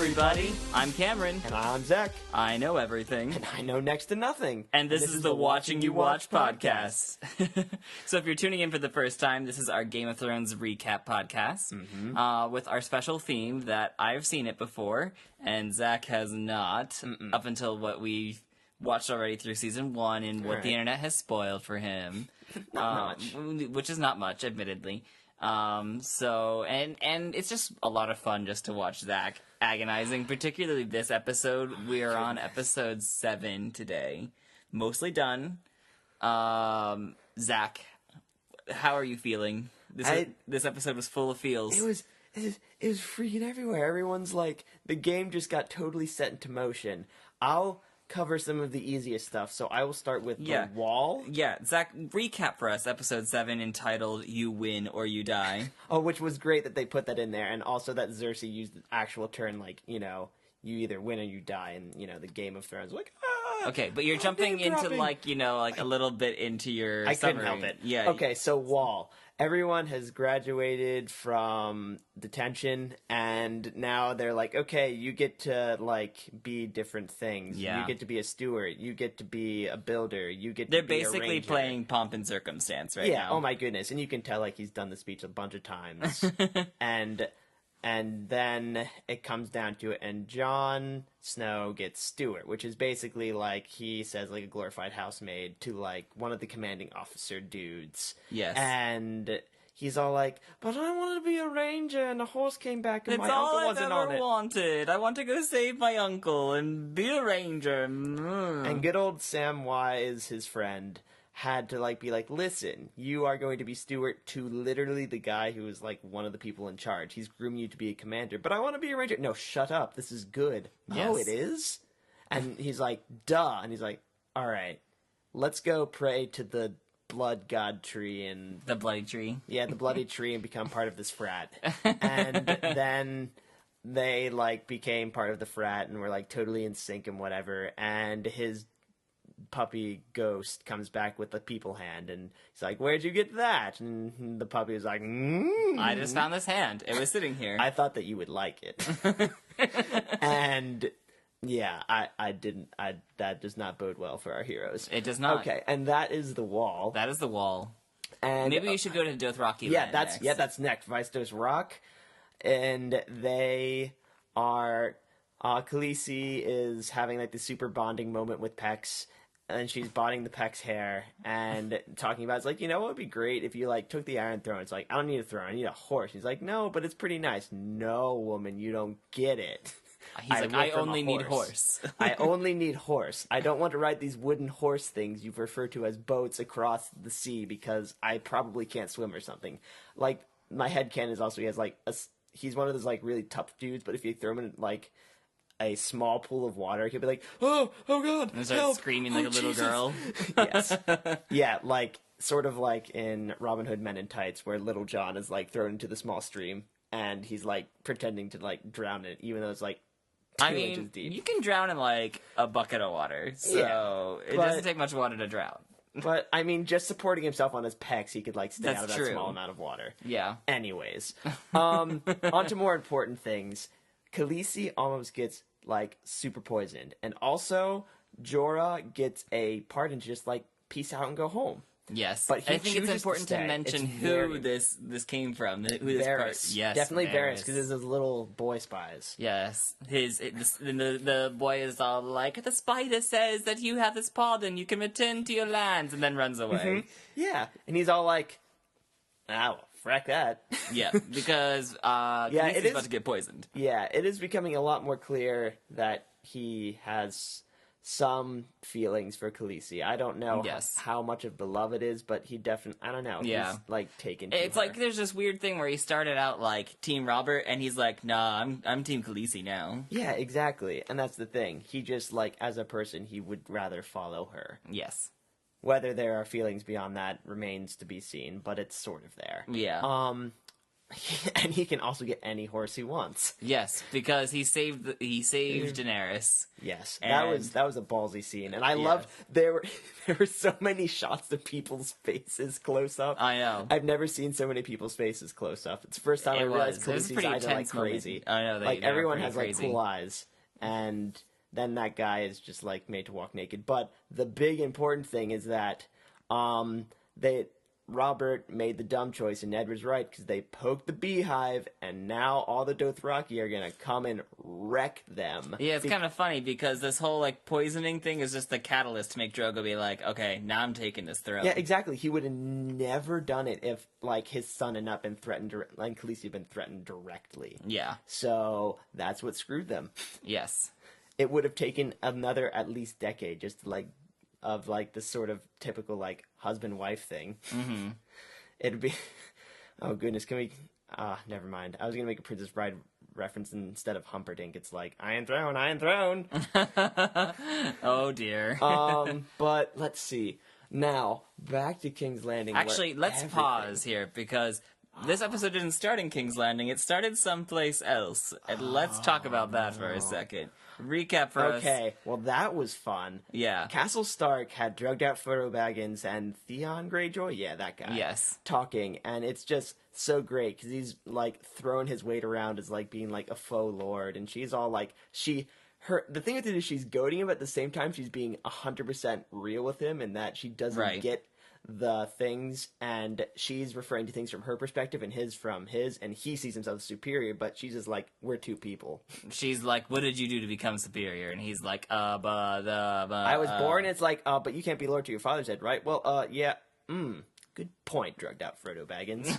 everybody. I'm Cameron. And I'm Zach. I know everything. And I know next to nothing. And this is the Watching You Watch podcast. So if you're tuning in for the first time, this is our Game of Thrones recap podcast with our special theme that I've seen it before, and Zach has not, up until what we watched already through season 1 and what the internet has spoiled for him. Not much. Which is not much, admittedly. So it's just a lot of fun just to watch Zach agonizing, particularly this episode. We are on episode 7 today. Mostly done. Zach, how are you feeling? This episode was full of feels. It was freaking everywhere. Everyone's like, the game just got totally set into motion. I'll cover some of the easiest stuff, so I will start with the wall. Yeah, Zach, recap for us episode 7 entitled You Win or You Die. Oh, which was great that they put that in there, and also that Cersei used the actual term, like, you know, you either win or you die, and, you know, the Game of Thrones, like, okay, but you're jumping into, like, you know, like a little bit into your I summary. couldn't help it. Yeah. Okay, so wall. Everyone has graduated from detention, and now they're like, okay, you get to, like, be different things. Yeah. You get to be a steward. You get to be a builder. You get to They're be a basically ranger. playing Pomp and Circumstance right now. Yeah, oh my goodness. And you can tell, like, he's done the speech a bunch of times. And then it comes down to it, and Jon Snow gets steward, which is basically, like, he says, like, a glorified housemaid to, like, one of the commanding officer dudes. Yes. And he's all like, but I wanted to be a ranger, and a horse came back, and It's my all uncle I've wasn't on ever it. wanted. I want to go save my uncle and be a ranger. And good old Samwise, his friend, had to, like, be like, listen, you are going to be steward to literally the guy who is, like, one of the people in charge. He's grooming you to be a commander, but I want to be a ranger. No, shut up. This is good. No, Yes. it is? And he's like, duh. And he's like, all right, let's go pray to the blood god tree and... The bloody tree. Yeah, the bloody tree and become part of this frat. And then they, like, became part of the frat and were, like, totally in sync and whatever. And his puppy ghost comes back with the people hand, and he's like, where'd you get that? And the puppy was like, I just found this hand. It was sitting here. I thought that you would like it. And yeah, I didn't. That does not bode well for our heroes. It does not. Okay, and that is the wall. That is the wall. And Maybe you should go to Dothraki. yeah, Land that's next. that's next. Vaistos Rock, and they are. Khaleesi is having, like, the super bonding moment with Pecs, and she's bonding the Pecs hair and talking about, it's like, you know what would be great if you, like, took the Iron Throne. It's like, I don't need a throne, I need a horse. He's like, no, but it's pretty nice. No, woman, you don't get it. I only need horse. I only need horse. I don't want to ride these wooden horse things you've referred to as boats across the sea because I probably can't swim or something. Like, my headcanon is also he has, like, he's one of those, like, really tough dudes, but if you throw him in, like, a small pool of water, he'll be like, oh god, And start help! screaming like a little Jesus!" girl. Yes. Yeah, like, sort of like in Robin Hood Men in Tights, where Little John is, like, thrown into the small stream, and he's, like, pretending to, like, drown in it, even though it's, like, 2 inches deep. You can drown in, like, a bucket of water, so it doesn't take much water to drown. But, I mean, just supporting himself on his pecs, he could, like, stay That's out of that true. small amount of water. Yeah. Anyways. On to more important things. Khaleesi almost gets, like, super poisoned. And also, Jorah gets a pardon to just, like, peace out and go home. Yes. But he I think it's chooses to important to stay. mention It's who very- this came from. Who this part. Varys. Yes. Definitely Varys, because there's those little boy spies. Yes. The boy is all like, the spider says that you have this pardon, you can return to your lands, and then runs away. Yeah. And he's all like, well, frack that. Yeah, because it Khaleesi's is- about to get poisoned. Yeah, it is becoming a lot more clear that he has some feelings for Khaleesi. I don't know Yes. how much of the love it is, but he definitely, I don't know, Yeah. he's, like, taken to It's her. like there's this weird thing where he started out like Team Robert, and he's like, nah, I'm Team Khaleesi now. Yeah, exactly. And that's the thing. He just, like, as a person, he would rather follow her. Yes. Whether there are feelings beyond that remains to be seen, but it's sort of there. Yeah. And he can also get any horse he wants. Yes, because he saved Daenerys. Yes, And- that was a ballsy scene, and I loved there were so many shots of people's faces close up. I know. I've never seen so many people's faces close up. It's the first time I realized It was a Khaleesi's pretty eyes are like intense moment. crazy. I know, like they were everyone pretty has crazy. like cool eyes, and then that guy is just like made to walk naked. But the big important thing is that Robert made the dumb choice and Ned was right because they poked the beehive and now all the Dothraki are going to come and wreck them. Yeah, it's kind of funny because this whole like poisoning thing is just the catalyst to make Drogo be like, okay, now I'm taking this throne. Yeah, exactly. He would have never done it if like his son had not been threatened, like Khaleesi had been threatened directly. Yeah. So that's what screwed them. Yes. It would have taken another at least decade just to like of like this sort of typical like husband-wife thing. Mm-hmm. It'd be, oh goodness, can we? Never mind. I was gonna make a Princess Bride reference and instead of Humperdinck. It's like Iron Throne. Oh dear. But let's see. Now back to King's Landing. Actually, let's pause here because this episode didn't start in King's Landing. It started someplace else, and let's talk about that for a second. Recap for us. Okay, well that was fun. Yeah. Castle Stark had drugged out Frodo Baggins and Theon Greyjoy, yeah, that guy. Yes. Talking, and it's just so great because he's like throwing his weight around as like being like a faux lord, and she's all like the thing with it is she's goading him, but at the same time she's being 100% real with him, and that she doesn't get the things, and she's referring to things from her perspective and his from his, and he sees himself as superior, but she's just like, we're two people. She's like, what did you do to become superior? And he's like, I was born, it's like, but you can't be lord to your father's head, right? Well, yeah, good point, drugged out Frodo Baggins.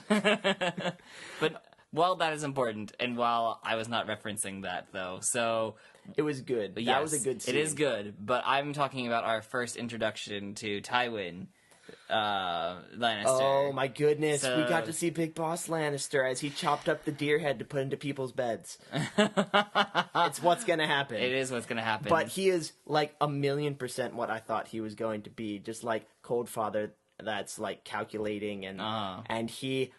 But while that is important, and while I was not referencing that, though, so... It was good. That was a good scene. It is good, but I'm talking about our first introduction to Tywin Lannister. Oh my goodness, we got to see Big Boss Lannister as he chopped up the deer head to put into people's beds. It's what's gonna happen. It is what's gonna happen. But he is like 1,000,000% what I thought he was going to be, just like Cold Father that's like calculating and he,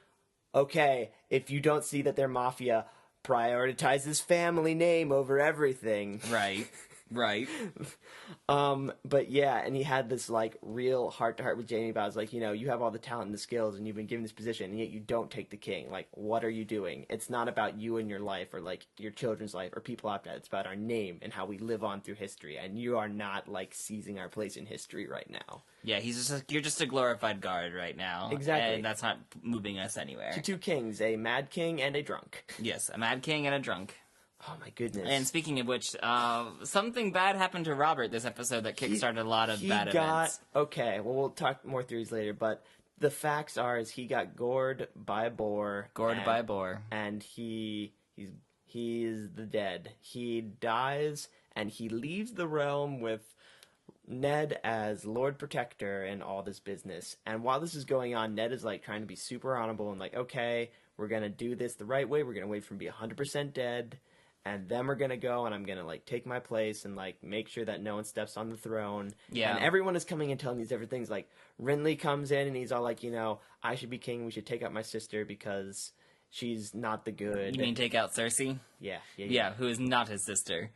okay, if you don't see that they're mafia, prioritizes family name over everything. Right. But yeah, and he had this like real heart to heart with Jaime about, like, you know, you have all the talent and the skills and you've been given this position and yet you don't take the king. Like, what are you doing? It's not about you and your life or like your children's life or people after that. It's about our name and how we live on through history, and you are not like seizing our place in history right now. Yeah, you're just a glorified guard right now. Exactly. And that's not moving us anywhere. To two kings, a mad king and a drunk. Yes, a mad king and a drunk. Oh my goodness. And speaking of which, something bad happened to Robert this episode that kickstarted a lot of bad events. Okay, well, we'll talk more theories later, but the facts are is he got gored by a boar. And he is the dead. He dies, and he leaves the realm with Ned as Lord Protector and all this business. And while this is going on, Ned is like trying to be super honorable and like, okay, we're going to do this the right way. We're going to wait for him to be 100% dead. And then we're going to go and I'm going to like take my place and like make sure that no one steps on the throne. Yeah. And everyone is coming and telling these different things. Like Renly comes in and he's all like, you know, I should be king. We should take out my sister because she's not the good. You mean take out Cersei? Yeah. Who is not his sister.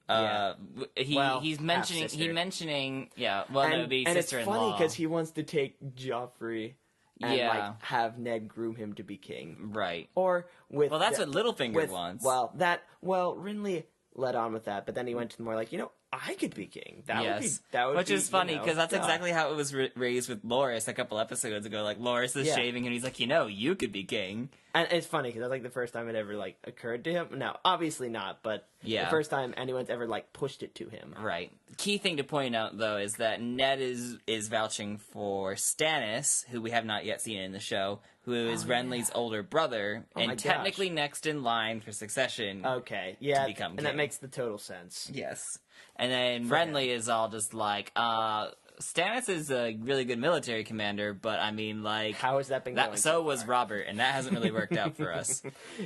Yeah. He's mentioning yeah, well, no, it'd be sister-in-law. And it's funny because he wants to take Joffrey and like have Ned groom him to be king. Right. Or with that's what Littlefinger wants. Renly led on with that, but then he went to the more like, you know, I could be king. Which is funny because that's exactly how it was raised with Loras a couple episodes ago. Like Loras is shaving and he's like, you know, you could be king. And it's funny because that's like the first time it ever like occurred to him. No, obviously not, but the first time anyone's ever like pushed it to him. Right. Key thing to point out though is that Ned is vouching for Stannis, who we have not yet seen in the show, who is Renly's older brother and technically next in line for succession. Okay, yeah, to become king. And that makes the total sense. Yes. And then Renly is all just like, Stannis is a really good military commander, but I mean, like... How has that been going so was Robert, and that hasn't really worked out for us.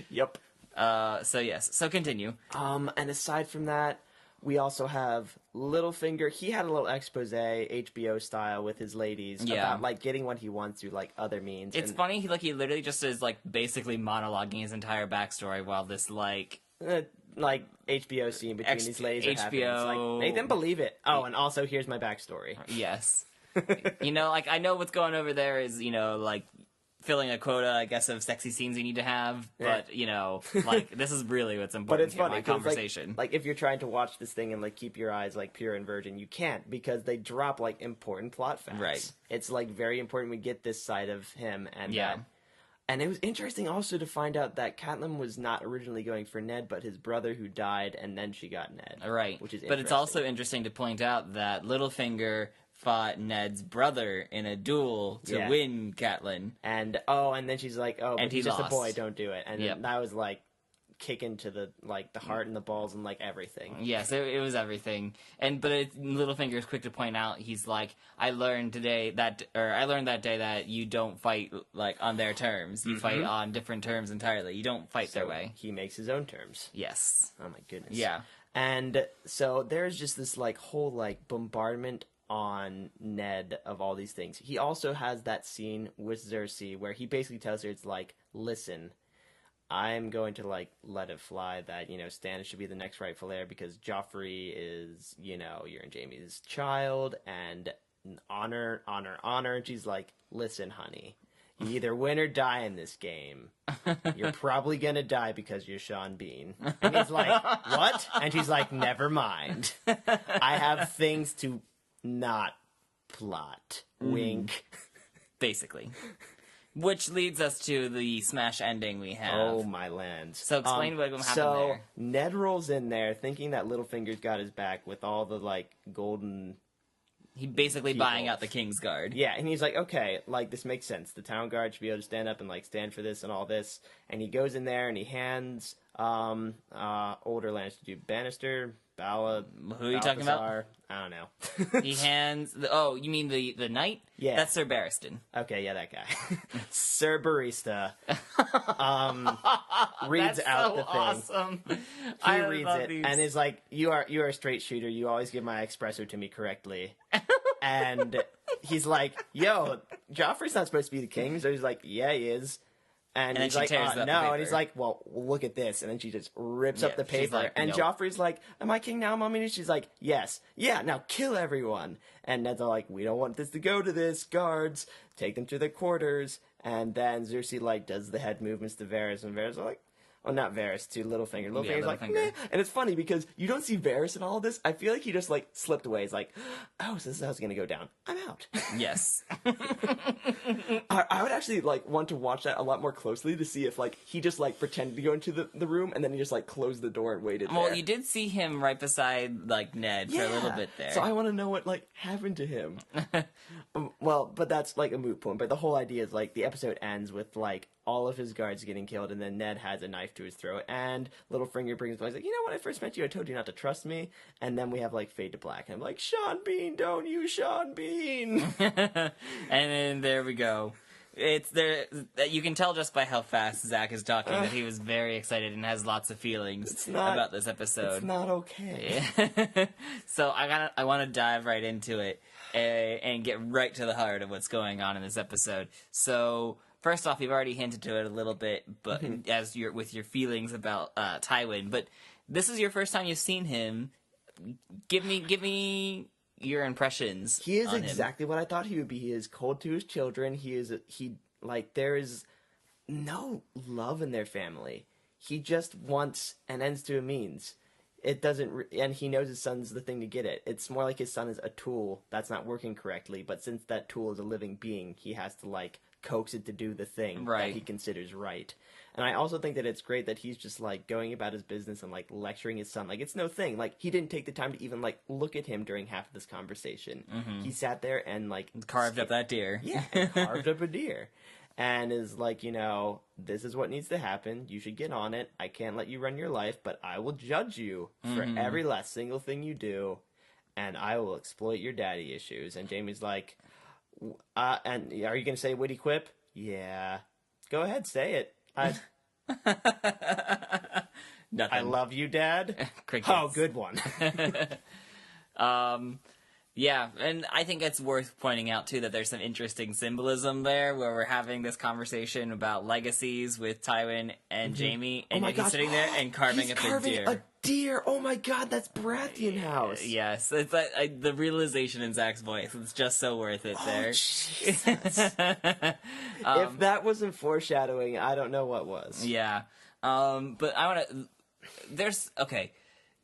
Yep. So yes. So continue. And aside from that, We also have Littlefinger. He had a little expose, HBO style, with his ladies about like getting what he wants through like other means. It's funny. He literally just is like basically monologuing his entire backstory while this like HBO scene between these ladies are happening. It's like, Nathan, believe it. Oh, and also here's my backstory. Yes. Like I know what's going over there is like filling a quota, I guess, of sexy scenes you need to have, but like this is really what's important. But it's here, funny, my conversation. Like if you're trying to watch this thing and like keep your eyes like pure and virgin, you can't, because they drop like important plot facts. Right. It's like very important we get this side of him, and and it was interesting also to find out that Catelyn was not originally going for Ned, but his brother who died, and then she got Ned. Right. Which is But it's also interesting to point out that Littlefinger fought Ned's brother in a duel to win Catelyn. And then she's like, oh, but he's just a boy, don't do it. And that was like kick into the heart and the balls and like everything. Yes, it was everything. But Littlefinger is quick to point out, he's like, I learned that day that you don't fight like on their terms. You fight on different terms entirely. You don't fight their way. He makes his own terms. Yes. Oh my goodness. Yeah. And so there's just this like whole like bombardment on Ned of all these things. He also has that scene with Cersei where he basically tells her, it's like, listen, I'm going to like let it fly that Stannis should be the next rightful heir because Joffrey is you're in Jaime's child, and honor. And she's like, listen, honey, you either win or die in this game. You're probably gonna die because you're Sean Bean. And he's like, what? And she's like, never mind, I have things to not plot. Wink. Basically. Which leads us to the smash ending we have. Oh, my lands. So explain what happened there. So Ned rolls in there thinking that Littlefinger's got his back with all the, like, golden... He basically buying out the King's Guard. Yeah, and he's like, okay, like, this makes sense. The town guard should be able to stand up and, like, stand for this and all this. And he goes in there and he hands older Lannister to Bannister, Bala... Who are you talking about? I don't know. He hands... you mean the knight? Yeah. That's Sir Barristan. Okay, yeah, that guy. Sir Barista reads That's out so the thing. Awesome. He reads it and is like, you are a straight shooter. You always give my espresso to me correctly. And he's like, yo, Joffrey's not supposed to be the king. So he's like, yeah, he is. And he's like, no. And he's like, well, look at this. And then she just rips up the paper. Like, and nope. Joffrey's like, am I king now, Mommy? And she's like, yes. Yeah, now kill everyone. And Ned's all like, we don't want this to go to this. Guards, take them to their quarters. And then Cersei, like, does the head movements to Varys. And Varys are like, oh, not Varys, to Littlefinger. Littlefinger's like, meh. And it's funny because you don't see Varys in all of this. I feel like he just, like, slipped away. He's like, oh, so this is how it's going to go down. I'm out. Yes. I would actually, like, want to watch that a lot more closely to see if, like, he just, like, pretended to go into the room and then he just, like, closed the door and waited Well, there. you did see him right beside, like, Ned for a little bit there. So I want to know what, like, happened to him. Well, but that's, like, a moot point. But the whole idea is, like, the episode ends with, like, all of his guards getting killed, and then Ned has a knife to his throat, and Littlefinger brings back, like, you know, when I first met you, I told you not to trust me, and then we have, like, fade to black, and I'm like, Sean Bean, don't you, Sean Bean! And then there we go. It's there. You can tell just by how fast Zach is talking that he was very excited and has lots of feelings about this episode. It's not okay. So I want to dive right into it and get right to the heart of what's going on in this episode. So first off, you've already hinted to it a little bit, but with your feelings about Tywin. But this is your first time you've seen him. Give me your impressions. He is on exactly what I thought he would be. He is cold to his children. There is no love in their family. He just wants an ends to a means. It doesn't, and he knows his son's the thing to get it. It's more like his son is a tool that's not working correctly, but since that tool is a living being, he has to, like, coax it to do the thing that he considers right. And I also think that it's great that he's just, like, going about his business and, like, lecturing his son. Like, it's no thing. Like, he didn't take the time to even, like, look at him during half of this conversation. He sat there and, like... carved up that deer. Yeah, and carved up a deer. And is like, you know, this is what needs to happen. You should get on it. I can't let you run your life, but I will judge you for every last single thing you do. And I will exploit your daddy issues. And Jamie's like, and are you going to say witty quip? Yeah. Go ahead, say it. Nothing. I love you, Dad. Crickets. Oh, good one. Yeah, and I think it's worth pointing out, too, that there's some interesting symbolism there, where we're having this conversation about legacies with Tywin and Jaime, and he's sitting there and carving up a deer. A deer! Oh my god, that's Baratheon House! Yes, it's like the realization in Zach's voice. It's just so worth it there. Jesus. If that wasn't foreshadowing, I don't know what was. Yeah. But I want to... Okay.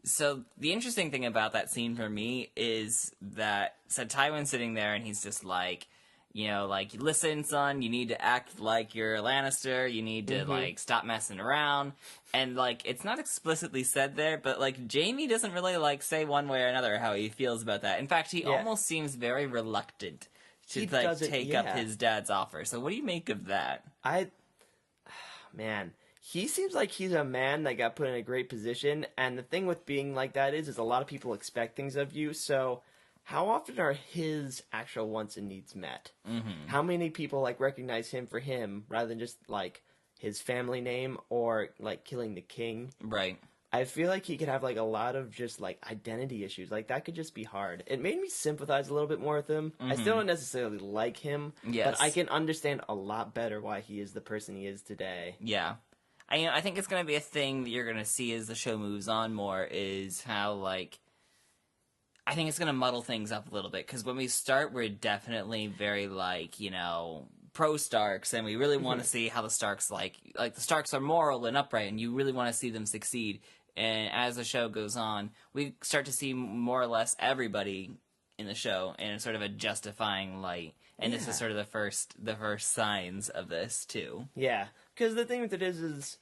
So the interesting thing about that scene for me is that Tywin's sitting there and he's just like, listen, son, you need to act like you're a Lannister. You need to stop messing around. And it's not explicitly said there, but Jaime doesn't really say one way or another how he feels about that. In fact, he almost seems very reluctant to take up his dad's offer. So what do you make of that? Man. He seems like he's a man that got put in a great position, and the thing with being like that is a lot of people expect things of you, so how often are his actual wants and needs met? Mm-hmm. How many people, recognize him for him, rather than just, his family name, or, killing the king? Right. I feel like he could have, a lot of just, identity issues. That could just be hard. It made me sympathize a little bit more with him. Mm-hmm. I still don't necessarily like him, but I can understand a lot better why he is the person he is today. Yeah. I think it's going to be a thing that you're going to see as the show moves on more, is how, I think it's going to muddle things up a little bit, because when we start, we're definitely very, pro-Starks, and we really want to see how the Starks, the Starks are moral and upright, and you really want to see them succeed. And as the show goes on, we start to see more or less everybody in the show in sort of a justifying light. And this is sort of the first signs of this, too. Yeah, because the thing with it is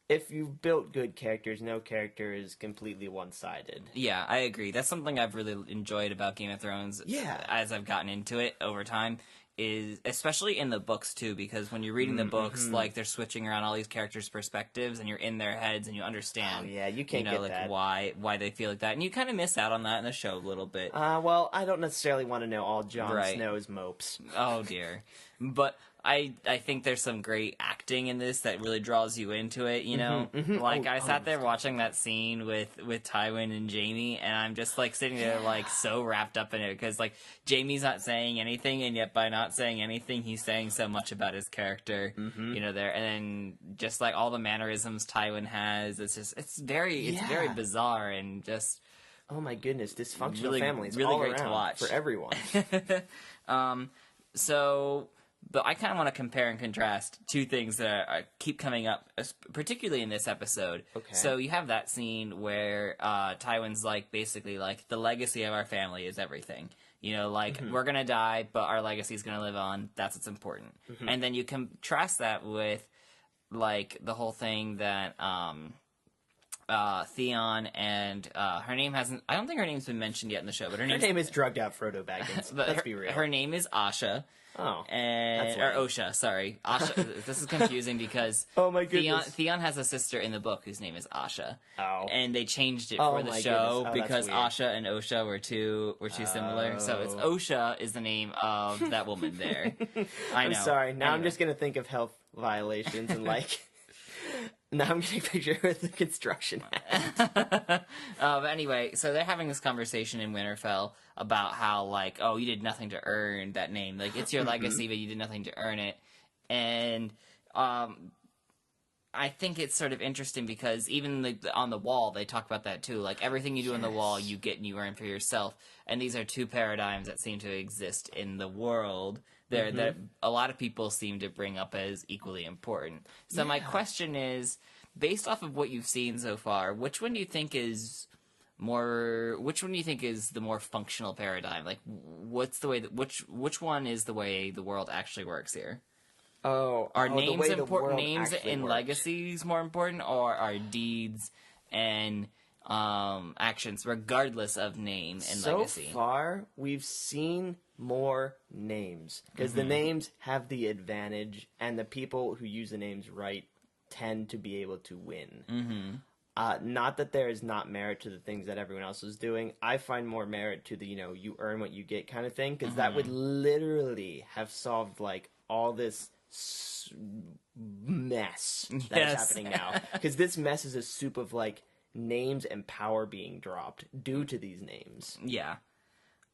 if you've built good characters, no character is completely one-sided. Yeah, I agree. That's something I've really enjoyed about Game of Thrones as I've gotten into it over time, is especially in the books, too, because when you're reading the books, they're switching around all these characters' perspectives, and you're in their heads, and you understand, you can't get that. why they feel like that. And you kind of miss out on that in the show a little bit. Well, I don't necessarily want to know all Jon Snow's mopes. Oh, dear. But I think there's some great acting in this that really draws you into it, I sat there watching that scene with Tywin and Jaime, and I'm just sitting there so wrapped up in it, because Jaime's not saying anything, and yet by not saying anything, he's saying so much about his character, there, and then just all the mannerisms Tywin has, it's very bizarre, and just oh my goodness, dysfunctional really, families really all great around to watch for everyone. But I kind of want to compare and contrast two things that keep coming up, particularly in this episode. Okay. So you have that scene where Tywin's basically the legacy of our family is everything. We're going to die, but our legacy is going to live on. That's what's important. Mm-hmm. And then you contrast that with, the whole thing that Theon and her name hasn't... I don't think her name's been mentioned yet in the show, but her name is drugged out Frodo Baggins. Let's be real. Her name is Asha. Oh, or Osha, sorry. Asha. This is confusing because oh my goodness. Theon has a sister in the book whose name is Asha. Oh. And they changed it for the show because that's Asha and Osha were too similar. So it's Osha is the name of that woman there. I know. I'm sorry. Now I'm just going to think of health violations and now I'm getting a picture with the construction hat. But anyway, so they're having this conversation in Winterfell about how, you did nothing to earn that name. It's your legacy, but you did nothing to earn it. And I think it's sort of interesting because even on the wall, they talk about that too. Everything you do on the wall, you get and you earn for yourself. And these are two paradigms that seem to exist in the world there that a lot of people seem to bring up as equally important. So my question is, based off of what you've seen so far, which one do you think is the more functional paradigm? What's the way that which one is the way the world actually works here? Are names important? Names and legacies more important, or are deeds and actions, regardless of name and legacy? So far, we've seen more names because the names have the advantage, and the people who use the names right tend to be able to win. Not that there is not merit to the things that everyone else is doing. I find more merit to the you earn what you get kind of thing, because that would literally have solved all this mess that is Yes. happening now. Because this mess is a soup of, like, names and power being dropped due to these names. Yeah.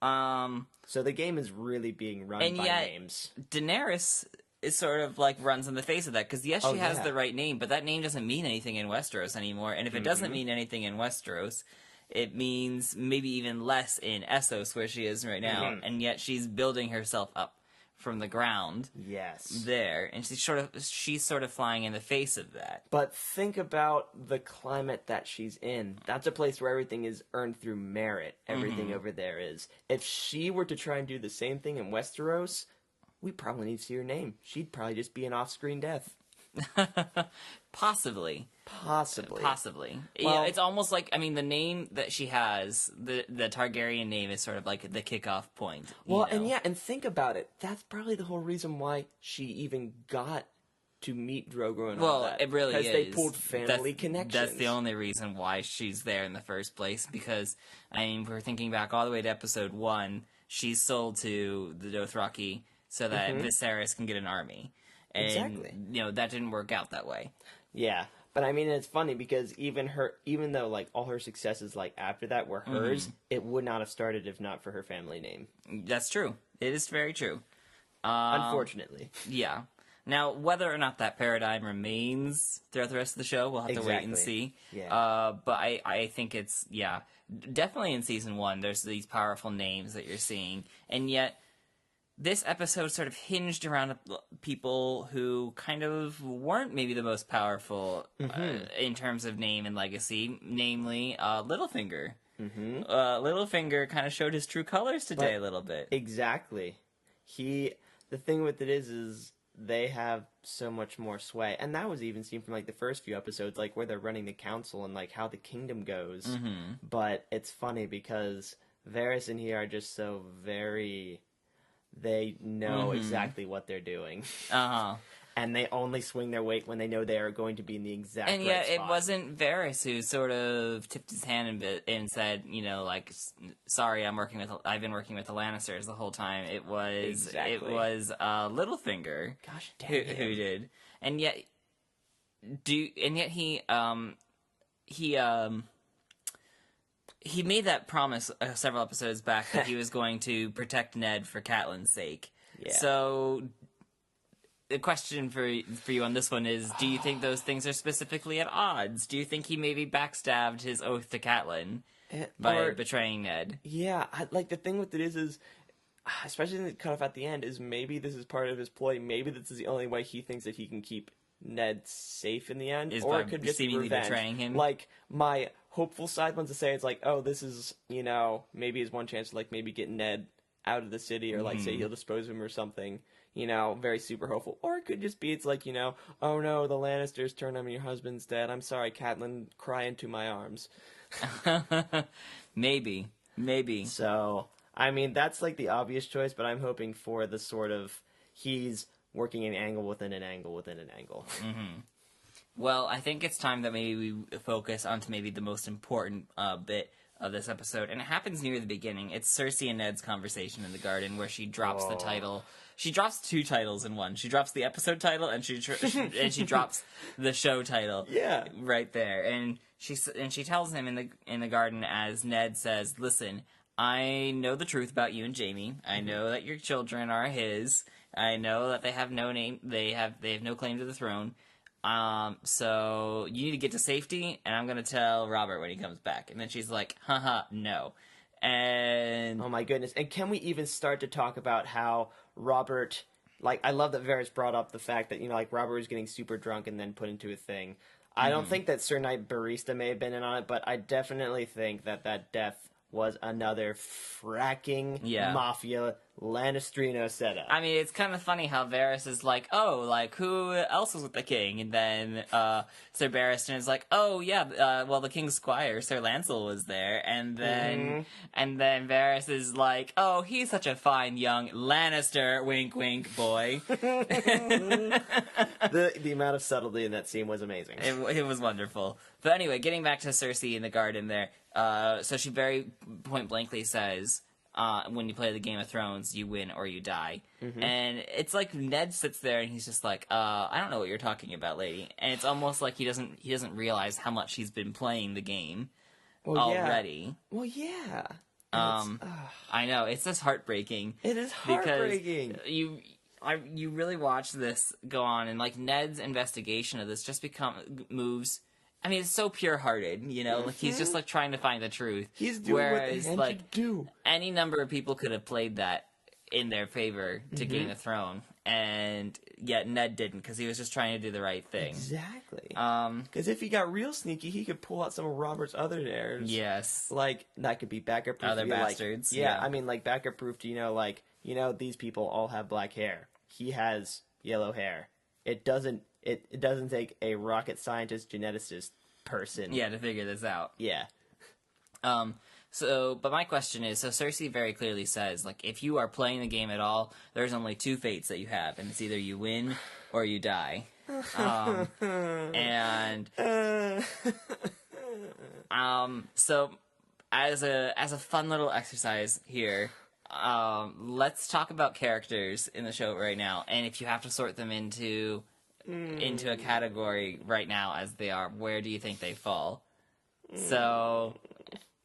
So the game is really being run And by yet, names. Daenerys is sort of like runs in the face of that, because yes, she has yeah. the right name, but that name doesn't mean anything in Westeros anymore. And if it doesn't mean anything in Westeros, it means maybe even less in Essos, where she is right now. And yet she's building herself up from the ground Yes. there, and she's sort of flying in the face of that. But think about the climate that she's in. That's a place where everything is earned through merit. Everything over there is. If she were to try and do the same thing in Westeros, we probably need to see her name. She'd probably just be an off-screen death. Possibly. Possibly. Yeah, it's almost like, I mean, the name that she has, the Targaryen name, is sort of like the kickoff point. Well, and think about it. That's probably the whole reason why she even got to meet Drogo and all that. It really is. Because they pulled family connections. That's the only reason why she's there in the first place, because, I mean, we're thinking back all the way to episode 1, she's sold to the Dothraki so that Viserys can get an army. And, Exactly. That didn't work out that way. Yeah. But I mean, it's funny because even though like all her successes like after that were hers, it would not have started if not for her family name. That's true. It is very true. Unfortunately. Yeah. Now, whether or not that paradigm remains throughout the rest of the show, we'll have to wait and see. Yeah. But I think it's, definitely in season 1, there's these powerful names that you're seeing, and yet this episode sort of hinged around people who kind of weren't maybe the most powerful in terms of name and legacy, namely Littlefinger. Littlefinger kind of showed his true colors today a little bit. Exactly. The thing with it is they have so much more sway, and that was even seen from like the first few episodes, like where they're running the council and like how the kingdom goes. But it's funny because Varys and he are just so very. They know exactly what they're doing. And they only swing their weight when they know they are going to be in the exact right spot. And yet, it wasn't Varys who sort of tipped his hand and said, sorry, I've been working with the Lannisters the whole time. It was Littlefinger. Gosh dang who did. And yet he made that promise several episodes back that he was going to protect Ned for Catelyn's sake. Yeah. So the question for you on this one is, do you think those things are specifically at odds? Do you think he maybe backstabbed his oath to Catelyn by betraying Ned? Yeah, like the thing with it is especially in the cutoff at the end, is maybe this is part of his ploy. Maybe this is the only way he thinks that he can keep Ned safe in the end, or it could just be revenge. Betraying him. Like my hopeful side wants to say it's like, oh, this is maybe his one chance to like maybe get Ned out of the city, or like say he'll dispose of him or something. Very super hopeful. Or it could just be it's like oh no, the Lannisters turned on me, your husband's dead. I'm sorry, Catelyn, cry into my arms. Maybe. So I mean that's like the obvious choice, but I'm hoping for the sort of he's working an angle within an angle within an angle. Well, I think it's time that maybe we focus onto maybe the most important bit of this episode, and it happens near the beginning. It's Cersei and Ned's conversation in the garden, where she drops the title. She drops 2 titles in one. She drops the episode title, and she drops the show title. Yeah, right there. And she tells him in the garden, as Ned says, "Listen, I know the truth about you and Jaime. I know that your children are his. I know that they have no name. They have no claim to the throne. So you need to get to safety, and I'm gonna tell Robert when he comes back." And then she's like, haha, no. And oh my goodness. And can we even start to talk about how Robert, like, I love that Varys brought up the fact that, like, Robert was getting super drunk and then put into a thing. I don't think that Sir Knight Barista may have been in on it, but I definitely think that death was another fracking mafia Lannistrino setup. I mean, it's kind of funny how Varys is like, oh, like, who else was with the king? And then Sir Barristan is like, oh, yeah, well, the king's squire, Sir Lancel, was there. And then Varys is like, oh, he's such a fine young Lannister, wink, wink, boy. The amount of subtlety in that scene was amazing. It was wonderful. But anyway, getting back to Cersei in the garden there, so she very point blankly says, when you play the Game of Thrones, you win or you die. And it's like Ned sits there and he's just like, I don't know what you're talking about, lady. And it's almost like he doesn't realize how much he's been playing the game already. Well, yeah. I know, it's just heartbreaking. It is heartbreaking. Because you really watch this go on, and like Ned's investigation of this just moves. I mean, it's so pure-hearted, you know. Like he's just like trying to find the truth. He's doing what the hand should do. Any number of people could have played that in their favor to Game of Thrones, and yet Ned didn't because he was just trying to do the right thing. Exactly. Because if he got real sneaky, he could pull out some of Robert's other heirs. Yes. Like that could be backup proof. Other bastards. Like, yeah, I mean, like backup proof to these people all have black hair. He has yellow hair. It doesn't take a rocket scientist geneticist person. Yeah, to figure this out. Yeah. But my question is, so Cersei very clearly says, like, if you are playing the game at all, there's only two fates that you have, and it's either you win or you die. So as a fun little exercise here, let's talk about characters in the show right now, and if you have to sort them into a category right now as they are, where do you think they fall? So,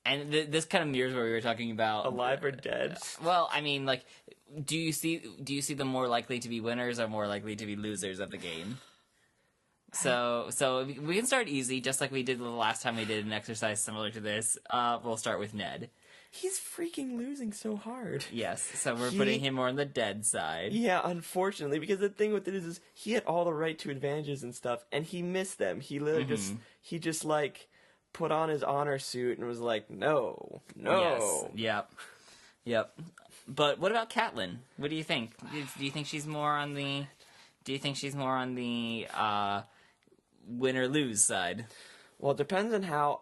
and this kind of mirrors what we were talking about. Alive or dead? Well, I mean, like, do you see them more likely to be winners or more likely to be losers of the game? So we can start easy, just like we did the last time we did an exercise similar to this. We'll start with Ned. He's freaking losing so hard. Yes, so we're putting him more on the dead side. Yeah, unfortunately, because the thing with it is he had all the right to advantages and stuff, and he missed them. He literally just like put on his honor suit and was like, no. Yes. Yep. But what about Catelyn? What do you think? Do you think she's more on the? Do you think she's more on the win or lose side? Well, it depends on how.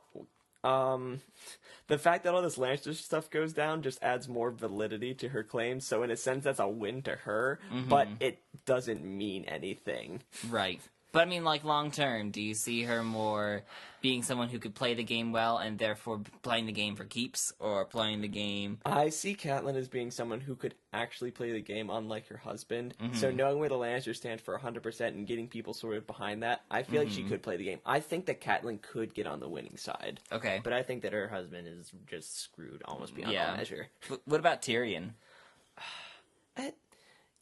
The fact that all this Lannister stuff goes down just adds more validity to her claims. So in a sense, that's a win to her, but it doesn't mean anything. Right. But I mean, like, long term, do you see her more being someone who could play the game well and therefore playing the game for keeps, or playing the game? I see Catelyn as being someone who could actually play the game, unlike her husband. So knowing where the Lannisters stand for 100% and getting people sort of behind that, I feel like she could play the game. I think that Catelyn could get on the winning side. Okay. But I think that her husband is just screwed almost beyond all measure. What about Tyrion?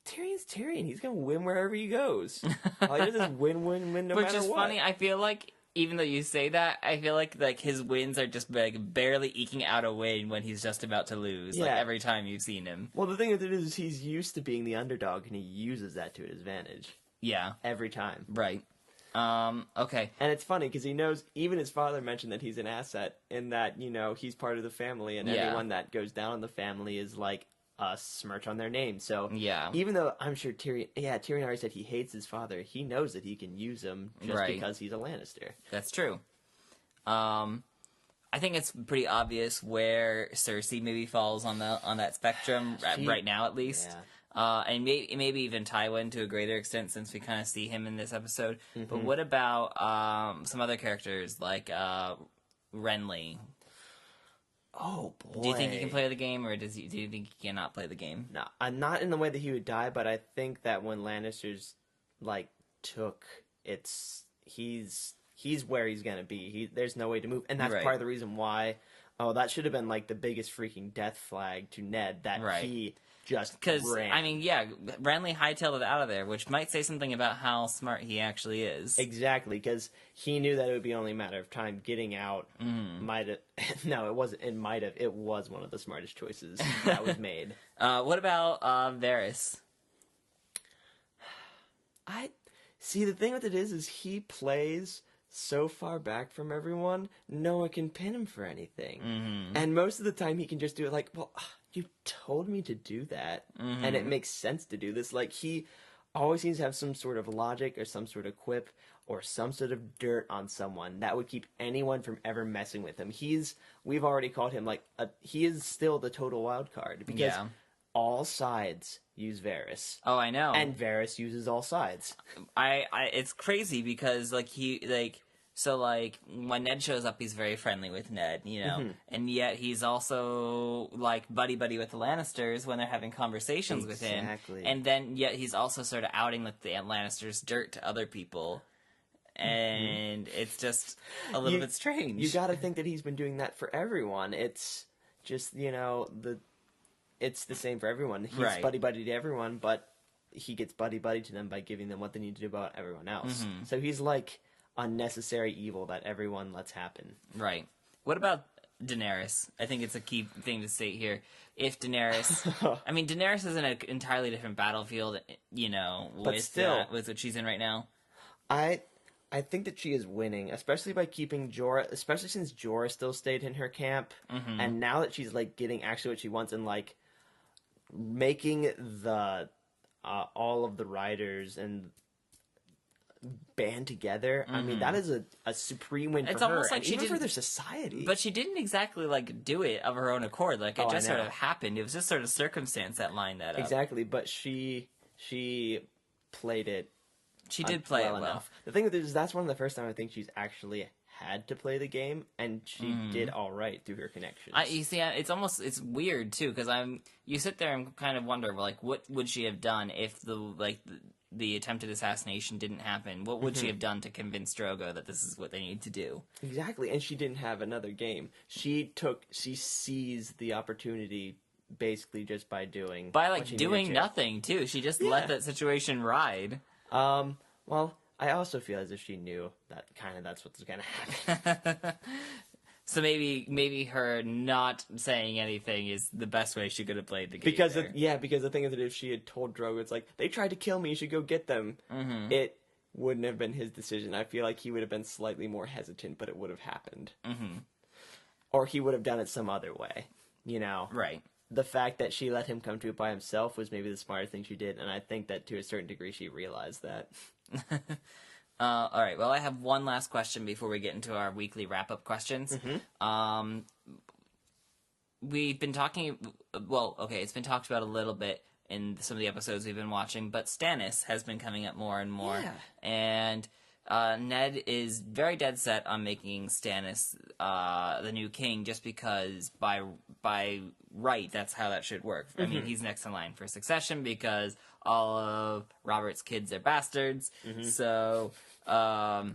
Tyrion's Tyrion. He's going to win wherever he goes. All he does is win no matter what. Which is funny. I feel like, even though you say that, I feel like his wins are just like barely eking out a win when he's just about to lose. Yeah. Like every time you've seen him. Well, the thing with it is he's used to being the underdog, and he uses that to his advantage. Yeah. Every time. Right. Okay. And it's funny because he knows, even his father mentioned that he's an asset in that, he's part of the family, and anyone that goes down in the family is like a smirch on their name. So even though I'm sure Tyrion already said he hates his father, he knows that he can use him just because he's a Lannister. That's true. I think it's pretty obvious where Cersei maybe falls on that spectrum right now, at least. Yeah. And maybe even Tywin to a greater extent, since we kind of see him in this episode. But what about some other characters like Renly? Oh boy! Do you think he can play the game, or do you think he cannot play the game? No, not in the way that he would die, but I think that when Lannisters took, he's where he's gonna be. There's no way to move, and that's part of the reason why. Oh, that should have been the biggest freaking death flag to Ned that he just ran. I mean, Renly hightailed it out of there, which might say something about how smart he actually is. Exactly, because he knew that it would be only a matter of time. Getting out might have... No, it wasn't. It might have. It was one of the smartest choices that was made. What about Varys? See, the thing with it is he plays so far back from everyone, no one can pin him for anything. And most of the time he can just do it you told me to do that, and it makes sense to do this. He always seems to have some sort of logic or some sort of quip or some sort of dirt on someone that would keep anyone from ever messing with him. We've already called him he is still the total wild card because all sides use Varys. Oh, I know. And Varys uses all sides. It's crazy because So, like, when Ned shows up, he's very friendly with Ned, you know? And yet he's also, like, buddy-buddy with the Lannisters when they're having conversations with him. Exactly. And then, yet he's also sort of outing, like, the Lannisters' dirt to other people. And it's just a little bit strange. You gotta think that he's been doing that for everyone. It's just, it's the same for everyone. He's buddy-buddy to everyone, but he gets buddy-buddy to them by giving them what they need to do about everyone else. So he's like unnecessary evil that everyone lets happen. Right. What about Daenerys? I think it's a key thing to state here. If Daenerys... I mean, Daenerys is in an entirely different battlefield, But still, with what she's in right now. I think that she is winning, especially by keeping Jorah, especially since Jorah still stayed in her camp, and now that she's, like, getting actually what she wants and, like, making the... all of the riders and band together. I mean, that is a supreme win for her, like, and even for their society. But she didn't exactly, like, do it of her own accord. Like, it just sort of happened. It was just sort of circumstance that lined that up. Exactly, but she played it. She did play well it well. Enough. The thing is, that's one of the first time I think she's actually had to play the game, and she did all right through her connections. You see, it's weird too, because you sit there and kind of wonder, like, what would she have done if the attempted assassination didn't happen? What would she have done to convince Drogo that this is what they need to do? Exactly, and she didn't have another game. She seized the opportunity basically just by doing nothing too. She just let that situation ride. Well, I also feel as if she knew that that's what's going to happen. So maybe her not saying anything is the best way she could have played the game. Because the thing is that if she had told Drogo, it's like, they tried to kill me, you should go get them. It wouldn't have been his decision. I feel like he would have been slightly more hesitant, but it would have happened. Or he would have done it some other way, Right. The fact that she let him come to it by himself was maybe the smarter thing she did, and I think that to a certain degree she realized that. All right, well, I have one last question before we get into our weekly wrap-up questions. We've been talking... Well, okay, it's been talked about a little bit in some of the episodes we've been watching, but Stannis has been coming up more and more. Yeah. And Ned is very dead set on making Stannis the new king just because by right, that's how that should work. I mean, he's next in line for succession because all of Robert's kids are bastards. So Stannis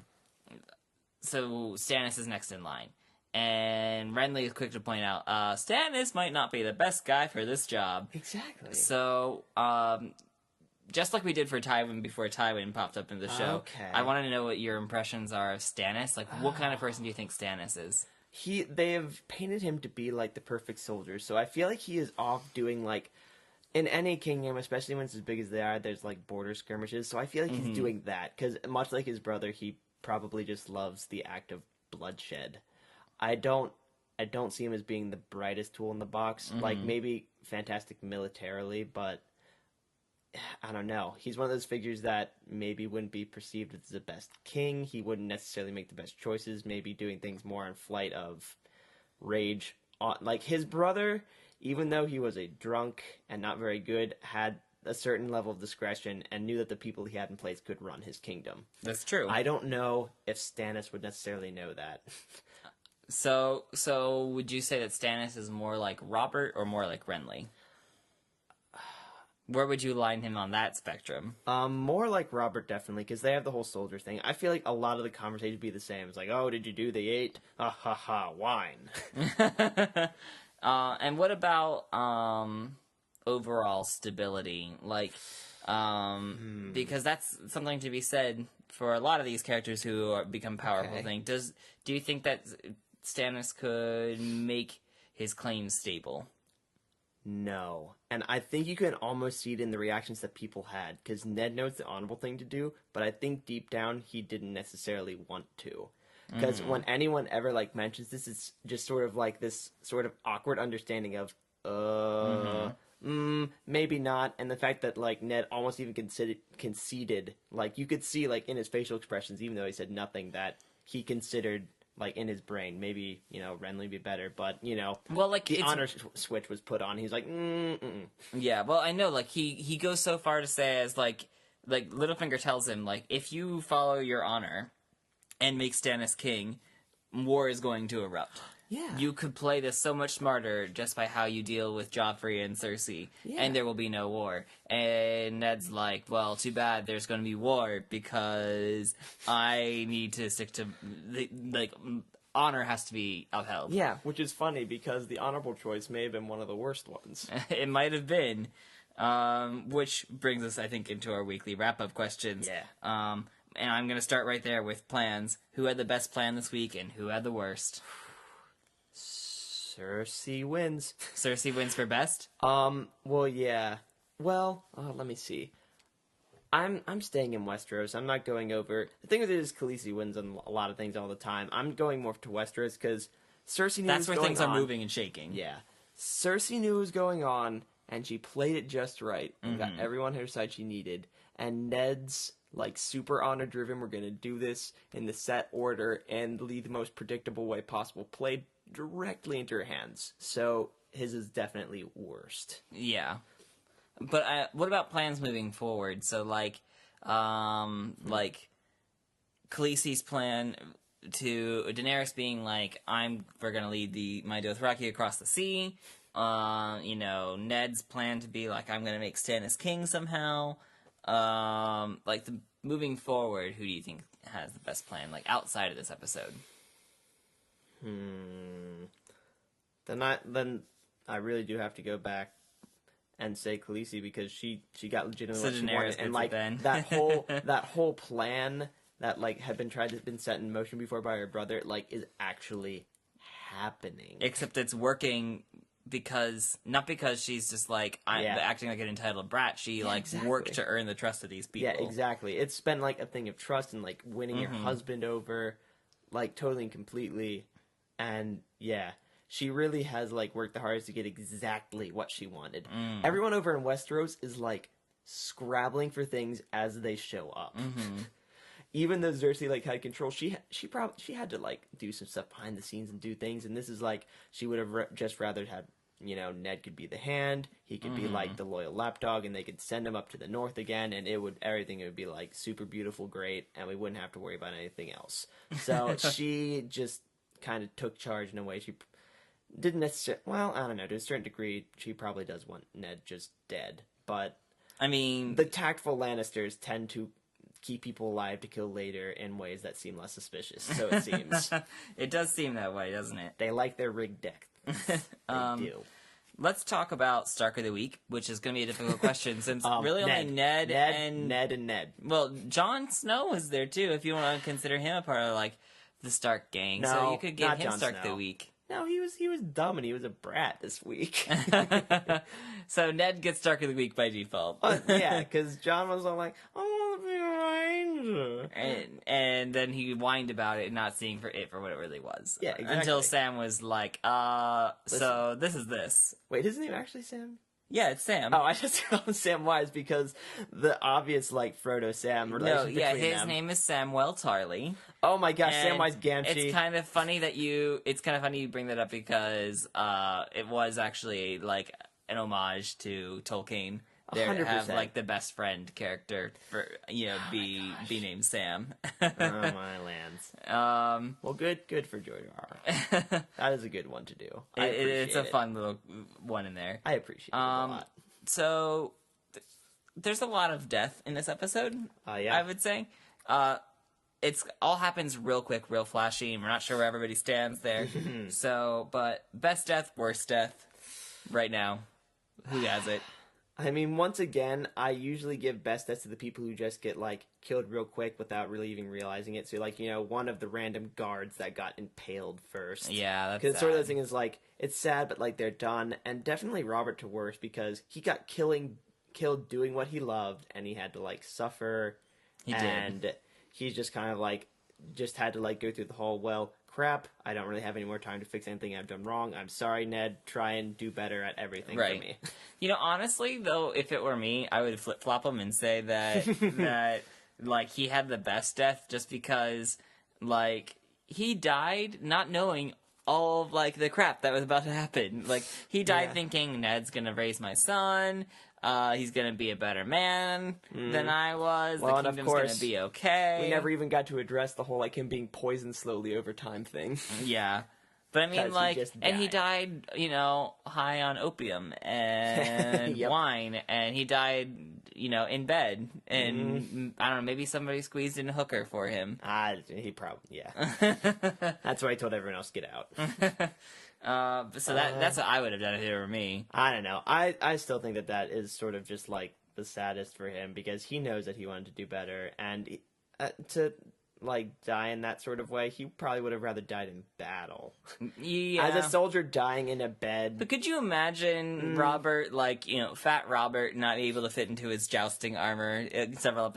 is next in line. And Renly is quick to point out, Stannis might not be the best guy for this job. Exactly. So, just like we did for Tywin before Tywin popped up in the show, I want to know what your impressions are of Stannis. Like, what kind of person do you think Stannis is? They have painted him to be, like, the perfect soldier, so I feel like he is off doing, like, in any kingdom, especially when it's as big as they are, there's, like, border skirmishes, so I feel like he's doing that, because much like his brother, he probably just loves the act of bloodshed. I don't see him as being the brightest tool in the box, like, maybe fantastic militarily, but I don't know. He's one of those figures that maybe wouldn't be perceived as the best king. He wouldn't necessarily make the best choices, maybe doing things more on flight of rage. Like, his brother, even though he was a drunk and not very good, had a certain level of discretion and knew that the people he had in place could run his kingdom. That's true. I don't know if Stannis would necessarily know that. So would you say that Stannis is more like Robert or more like Renly? Where would you line him on that spectrum? More like Robert, definitely, because they have the whole soldier thing. I feel like a lot of the conversations would be the same. It's like, oh, did you do the 8? Ha ha ha, wine. And what about overall stability? Like, because that's something to be said for a lot of these characters who become powerful. Do you think that Stannis could make his claims stable? No. And I think you can almost see it in the reactions that people had, because Ned knows the honorable thing to do, but I think deep down he didn't necessarily want to. Because when anyone ever, like, mentions this, it's just sort of like this sort of awkward understanding of, maybe not, and the fact that, like, Ned almost even conceded, like, you could see, like, in his facial expressions, even though he said nothing, that he considered, like, in his brain, maybe, Renly would be better, but, well, like, the honor switch was put on. He's like, Yeah, well, I know, like, he goes so far to say as, like Littlefinger tells him, like, if you follow your honor, and make Stannis king, war is going to erupt. Yeah. You could play this so much smarter just by how you deal with Joffrey and Cersei, and there will be no war. And Ned's like, well, too bad there's going to be war, because I need to stick to, honor has to be upheld. Yeah, which is funny, because the honorable choice may have been one of the worst ones. It might have been. Which brings us, I think, into our weekly wrap-up questions. Yeah. And I'm going to start right there with plans. Who had the best plan this week, and who had the worst? Cersei wins. Cersei wins for best? Well, yeah. Well, let me see. I'm staying in Westeros. I'm not going over. The thing with it is Khaleesi wins on a lot of things all the time. I'm going more to Westeros because Cersei knew That's what was where things going are on. moving and shaking. Yeah. Cersei knew what was going on, and she played it just right and got everyone her side she needed. And Ned's super honor driven. We're gonna do this in the set order and the most predictable way possible. Played directly into her hands. So his is definitely worst. Yeah. But what about plans moving forward? So, Khaleesi's plan to Daenerys being we're gonna lead my Dothraki across the sea. Ned's plan to be I'm gonna make Stannis king somehow. Moving forward, who do you think has the best plan, outside of this episode? Then I really do have to go back and say Khaleesi, because she got legitimately what she wanted, and that whole plan that had been set in motion before by her brother is actually happening. Except it's working not because she's just acting like an entitled brat. She exactly. worked to earn the trust of these people. Yeah, exactly. It's been a thing of trust and winning your husband over, totally and completely, and yeah. She really has, worked the hardest to get exactly what she wanted. Everyone over in Westeros is, scrabbling for things as they show up. Even though Cersei, had control, she had to, do some stuff behind the scenes and do things, and this is, she would have just rather had, Ned could be the hand, he could be, the loyal lapdog, and they could send him up to the north again, and everything would be, super beautiful, great, and we wouldn't have to worry about anything else. So she just kind of took charge in a way she didn't necessarily. Well, I don't know. To a certain degree, she probably does want Ned just dead. But I mean, the tactful Lannisters tend to keep people alive to kill later in ways that seem less suspicious. So it seems. It does seem that way, doesn't it? They like their rigged death. They do. Let's talk about Stark of the Week, which is going to be a difficult question since really Ned. only Ned. Well, Jon Snow was there too. If you want to consider him a part of the Stark gang, No, so you could give not him Jon Stark of Snow. the Week. No, he was dumb and he was a brat this week. So Ned gets Stark of the Week by default. Yeah, because John was all like, I want to be a ranger. And then he whined about it, not seeing it for what it really was. Yeah, exactly. Until Sam was like, so this is this. Wait, isn't he actually Sam? Yeah, it's Sam. Oh, I just call him Samwise because the obvious, Frodo-Sam relationship between them. His name is Samwell Tarly. Oh my gosh, And Samwise Gamgee. It's kind of funny you bring that up because it was actually an homage to Tolkien. They 100%. have the best friend character for be named Sam. Oh my lands. Well, good for George R.R. That is a good one to do. It's a fun little one in there. I appreciate it a lot. So there's a lot of death in this episode. Yeah. I would say. It's all happens real quick, real flashy, and we're not sure where everybody stands there. But best death, worst death, right now, who has it? I mean, once again, I usually give best deaths to the people who just get, killed real quick without really even realizing it. So, one of the random guards that got impaled first. Yeah, that's because sad. sort of the thing is, it's sad, but, they're done. And definitely Robert to worst because he got killed doing what he loved, and he had to, suffer. He and did. He's just kind of, just had to, go through the whole, well, crap, I don't really have any more time to fix anything I've done wrong. I'm sorry, Ned. Try and do better at everything for me. Honestly, though, if it were me, I would flip-flop him and say that, he had the best death just because, he died not knowing all of, the crap that was about to happen. He died thinking, Ned's gonna raise my son, He's gonna be a better man than I was. Well, the and of kingdom's course, gonna be okay. We never even got to address the whole, like, him being poisoned slowly over time thing. Yeah. But I mean, 'Cause like, he just and he died. died, high on opium and Yep. wine, and he died, in bed, and I don't know, maybe somebody squeezed in a hooker for him. He probably, yeah. That's why I told everyone else to get out. So that's what I would have done if it were me. I don't know. I still think that is sort of just, like, the saddest for him, because he knows that he wanted to do better, and to, like, die in that sort of way, he probably would have rather died in battle. Yeah. As a soldier dying in a bed. But could you imagine Robert, like, fat Robert not able to fit into his jousting armor several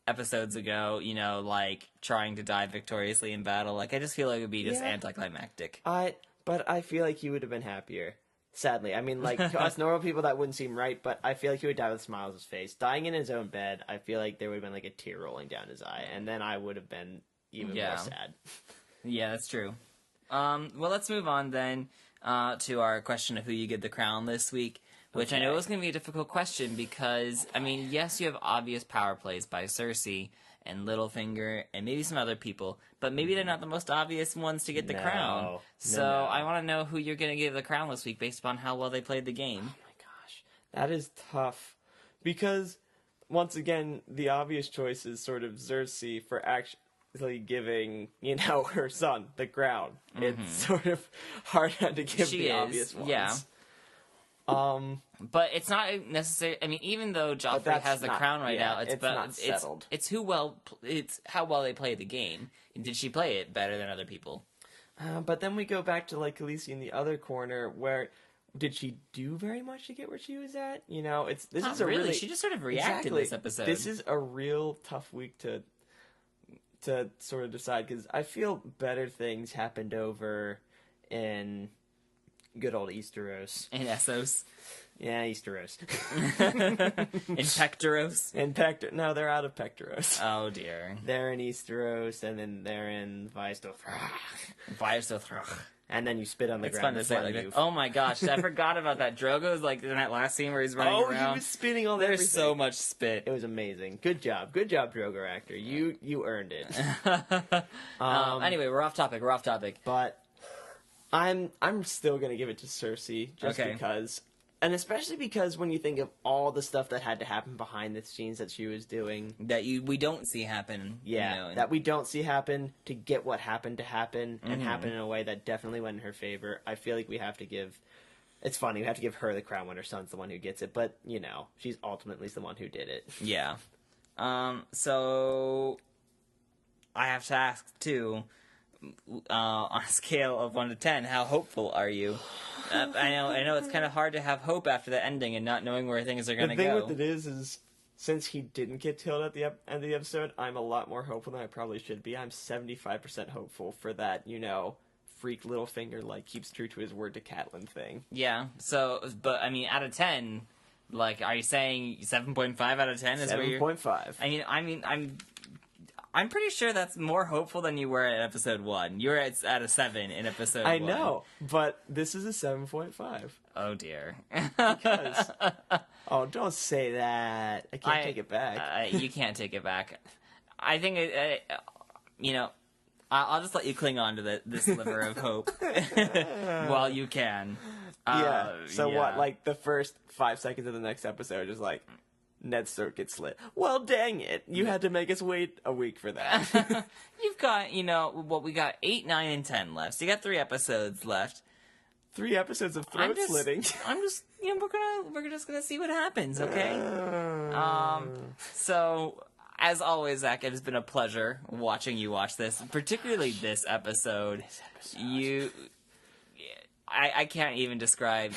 episodes ago, like, trying to die victoriously in battle? Like, I just feel like it would be just anticlimactic. But I feel like he would have been happier. Sadly. I mean, like, to us normal people, that wouldn't seem right, but I feel like he would die with smiles on his face. Dying in his own bed, I feel like there would have been, like, a tear rolling down his eye, and then I would have been even more sad. Yeah, that's true. Well, let's move on then to our question of who you give the crown this week, which I know is going to be a difficult question because, I mean, yes, you have obvious power plays by Cersei and Littlefinger and maybe some other people, but maybe they're not the most obvious ones to get the crown. So I want to know who you're going to give the crown this week based upon how well they played the game. Oh my gosh. That is tough. Because, once again, the obvious choice is sort of Cersei for actually giving, her son the crown. It's sort of hard to give the obvious ones. Yeah. But it's not necessary. I mean, even though Joffrey has the crown right now, it's not settled. It's how well they play the game. Did she play it better than other people? But then we go back to, like, Khaleesi in the other corner, where did she do very much to get where she was at? This is a really. She just sort of reacted this episode. This is a real tough week to sort of decide, because I feel better things happened over in good old Easteros. In Essos. Yeah, Easteros. In Pectoros? No, they're out of Pectoros. Oh, dear. They're in Easteros, and then they're in Vaestothrach. And then you spit on the It's ground. fun to say it like that. Oh my gosh, I forgot about that. Drogo's like in that last scene where he's running around. Oh, he was spitting all There's so much spit. It was amazing. Good job, Drogo actor. You earned it. Anyway, we're off topic. But I'm still gonna give it to Cersei just because, and especially because when you think of all the stuff that had to happen behind the scenes that she was doing, that we don't see happen. That we don't see happen to get what happened to happen and happen in a way that definitely went in her favor. I feel like we have to give. It's funny, we have to give her the crown when her son's the one who gets it, but she's ultimately the one who did it. Yeah. So I have to ask too. On a scale of 1 to 10, how hopeful are you? I know it's kind of hard to have hope after the ending and not knowing where things are going to go. The thing with it is since he didn't get killed at the end of the episode, I'm a lot more hopeful than I probably should be. I'm 75% hopeful for that, freak Littlefinger, like, keeps true to his word to Catelyn thing. Yeah, so, but, I mean, out of 10, like, are you saying 7.5 out of 10 is where you're... 7.5. I'm pretty sure that's more hopeful than you were at episode 1. You were at a 7 in episode 1. I know, but this is a 7.5. Oh, dear. Because... Oh, don't say that. I can't take it back. You can't take it back. I think, I'll just let you cling on to this sliver of hope while you can. What, like, the first 5 seconds of the next episode is like... Ned's throat gets slit. Well, dang it. You had to make us wait a week for that. You've got, we got 8, 9, and 10 left. So you got 3 episodes left. 3 episodes of throat slitting. I'm just, we're just gonna see what happens, okay? So, as always, Zach, it has been a pleasure watching you watch this, particularly this episode. I can't even describe...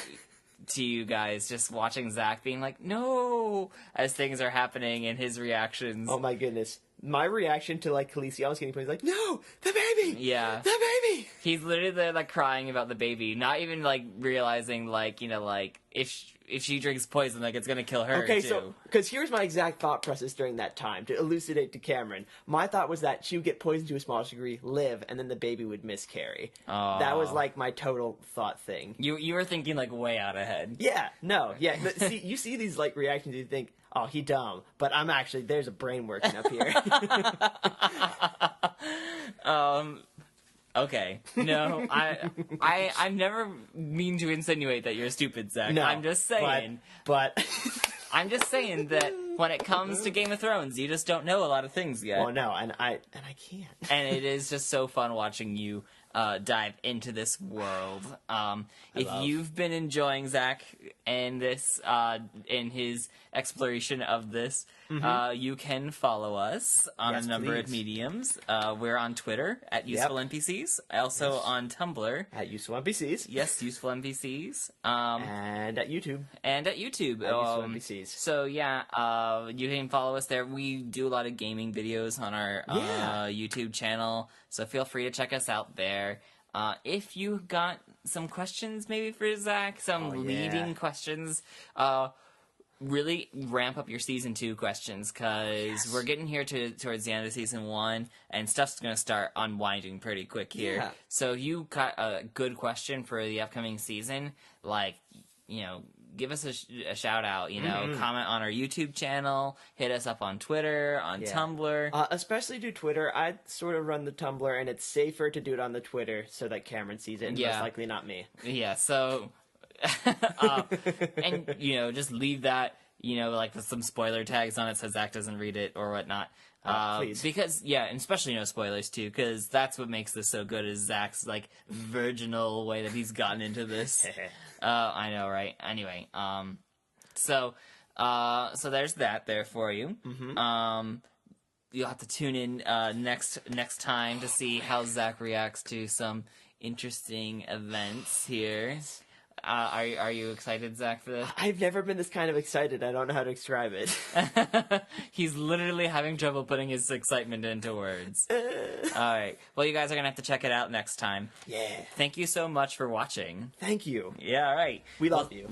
to you guys, just watching Zach being like, no, as things are happening and his reactions. Oh my goodness. my reaction to like Khaleesi almost getting poisoned, like, no, the baby, Yeah. the baby. He's literally there, like, crying about the baby, not even, like, realizing, like, you know, like, if she drinks poison, like, it's gonna kill her, Okay, too. so, because here's my exact thought process during that time, to elucidate to Cameron. My thought was that she would get poisoned to a small degree, live, and then the baby would miscarry. That was, like, my total thought thing. You were thinking, like, way out ahead. Yeah, no, yeah. But see, you see these, like, reactions, you think, oh, he dumb. But I'm actually, there's a brain working up here. Okay. No, I've never mean to insinuate that you're stupid, Zach. No, I'm just saying. But I'm just saying that when it comes to Game of Thrones, you just don't know a lot of things yet. well, no, and I can't. And it is just so fun watching you dive into this world. If you've been enjoying Zach and this in his exploration of this, you can follow us on a number of mediums. We're on Twitter at Useful NPCs, also on Tumblr At Useful NPCs. Yes, Useful NPCs. And at YouTube. And at YouTube. Useful NPCs. So yeah, you can follow us there. We do a lot of gaming videos on our YouTube channel, so feel free to check us out there. If you got some questions maybe for Zach, some leading questions, really ramp up your Season 2 questions, because we're getting here towards the end of Season 1, and stuff's going to start unwinding pretty quick here. Yeah. So you got a good question for the upcoming season, like, you know, give us a shout out, you know, comment on our YouTube channel, hit us up on Twitter, on Tumblr. Especially do Twitter. I sort of run the Tumblr, and it's safer to do it on the Twitter so that Cameron sees it, and most likely not me. Yeah, so, and, you know, just leave that, you know, like with some spoiler tags on it so Zach doesn't read it or whatnot. Please. Because, yeah, and especially no spoilers, too, because that's what makes this so good, is Zach's, like, virginal way that he's gotten into this. I know, right? Anyway, so there's that there for you. You'll have to tune in next time to see how Zach reacts to some interesting events here. Are you excited, Zach, for this? I've never been this kind of excited. I don't know how to describe it. He's literally having trouble putting his excitement into words. All right. Well, you guys are going to have to check it out next time. Yeah. Thank you so much for watching. Thank you. Yeah, all right. We love you.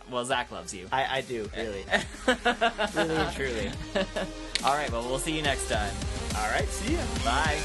Well, Zach loves you. I do, really. Really and truly. All right. Well, we'll see you next time. All right, see ya. Bye.